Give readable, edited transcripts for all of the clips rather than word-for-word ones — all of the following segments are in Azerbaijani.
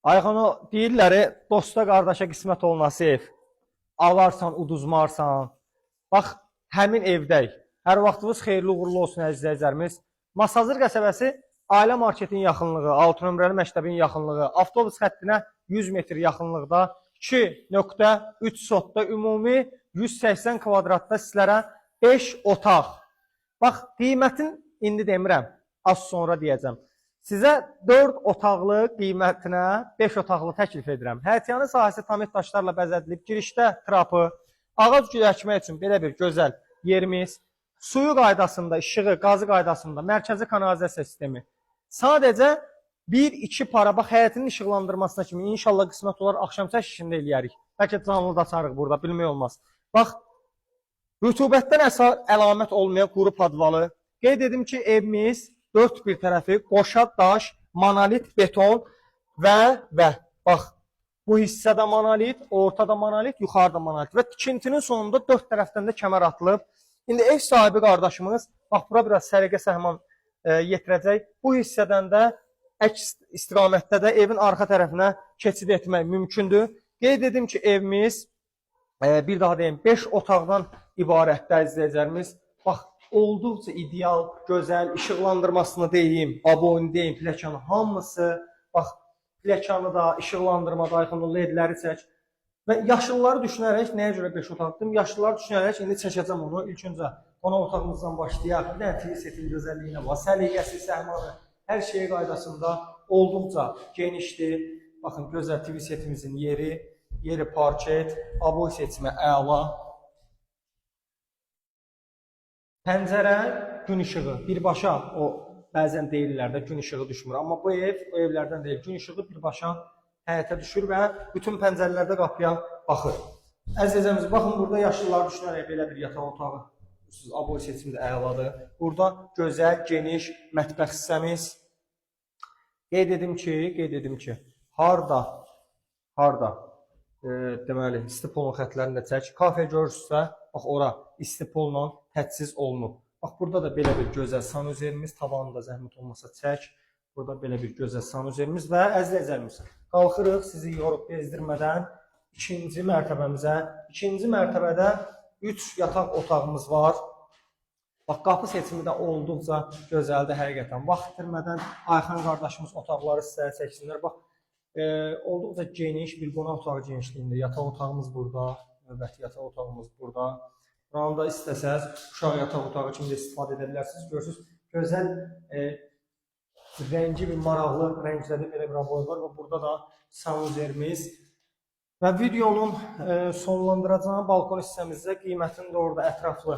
Ayxan o deyirlər, dosta qardaşa qismət olması ev. Alarsan, uduzmarsan. Bax, həmin evdəyik. Hər vaxtınız xeyirli uğurlu olsun əziz izləyicilərimiz. Masazır qəsəbəsi ailə marketin yaxınlığı, 6 nömrəli məktəbin yaxınlığı, avtobus xəttinə 100 metr yaxınlıqda 2.3 sotda ümumi 180 kvadratda sizlərə 5 otaq. Bax, qiymətin indi demirəm, az sonra deyəcəm. Sizə 4 otaqlı qiymətinə 5 otaqlı təklif edirəm. Həyətyanı sahəsi tamit daşlarla bəzədilib, girişdə trapı, ağac gül əkmək üçün belə bir gözəl yerimiz, suyu qaydasında, işığı, qazı qaydasında, mərkəzi kanalizasiya sistemi. Sadəcə 1-2 para, bax həyətinin işıqlandırmasına kimi inşallah qismət olar, axşam çəkişində eləyərik. Bəlkə canlı da açarıq burada, bilmək olmaz. Bax, rütubətdən əlamət olmayan quru padvalı. Qeyd edim ki, evimiz 4 bir tərəfi qoşa daş, monolit, beton və bax, bu hissədə monolit, ortada monolit, yuxarıda monolit və tikintinin sonunda 4 tərəfdən də kəmər atılıb. İndi ev sahibi qardaşımız, bax, bura biraz səliqə səhman yetirəcək. Bu hissədən də əks istiqamətdə də evin arxa tərəfinə keçid etmək mümkündür. Qeyd edim ki, evimiz, bir daha deyim, 5 otaqdan ibarətdə izləyəcəklərimiz. Bax, olduqca ideal, gözəl, işıqlandırmasını deyim, abone deyim, pləkanı hamısı, bax, pləkanı da, işıqlandırmada, ayxanlı ledləri çək. Və yaşılları düşünərək, nəyə görə 5 otaqdım? Yaşılları düşünərək, indi çəkəcəm onu. İlk öncə qonaq otağımızdan başlayaq. Bir dənə TV setin gözəlliyinə var, səliqəsi, səhmanı, hər şey qaydasında olduqca genişdir. Baxın, gözəl TV setimizin yeri parket, aboy seçimi əla. Pəncərə, gün işığı, birbaşa o bəzən deyirlər də gün işığı düşmür. Amma bu ev o evlərdən deyil. Gün işığı birbaşa həyətə düşür və bütün pəncərələrdə qapıya baxır. Əzizlərimiz, baxın, burada yaşlılar düşünərək belə bir yataq otağı. Aboy seçimi də əladır. Burada gözəl, geniş mətbəx hissəmiz. Qeyd edim ki, harda deməli, istipolun xətlərini də çək. Kafe görürsünüzsə, bax, ora istipolla təchiz olunub. Bax, burada da belə bir gözəl sanuzerimiz, tavanında zəhmət olmasa çək. Burada belə bir gözəl sanuzerimiz və əzizlərimiz, qalxırıq sizi yorub bezdirmədən ikinci mərtəbəmizə. İkinci mərtəbədə 3 yataq otağımız var. Bax, qapı seçimi də olduqca gözəldir həqiqətən. Vaxt itirmədən Ayxan qardaşımız otaqları sizə çəksinlər. Bax, olduqca geniş bir qonaq otağı genişliyində. Yataq otağımız burada, növbəti yataq otağımız burada. Buranı da istəsəz uşaq yataq otağı kimi də istifadə edə bilərsiniz. Görürsünüz, gözəl rəngi bir maraqlı rənglədə belə bir aboy var və burada da sanuzerimiz. Və videonun sonlandıracağım balkon hissəmizdə qiymətini də orada ətraflı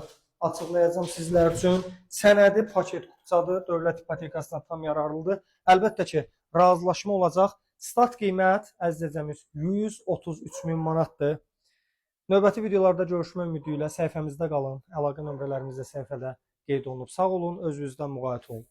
açıqlayacağım sizlər üçün. Sənədi paket qupçadır, dövlət ipotekasına tam yararlıdır. Əlbəttə ki, razılaşma olacaq. Start qiymət əzizəcəmiz 133 min manatdır. Növbəti videolarda görüşmək ümidi ilə səhifəmizdə qalın. Əlaqə nömrələrimiz də səhifədə qeyd olunub. Sağ olun, özünüzdən müğayət olun.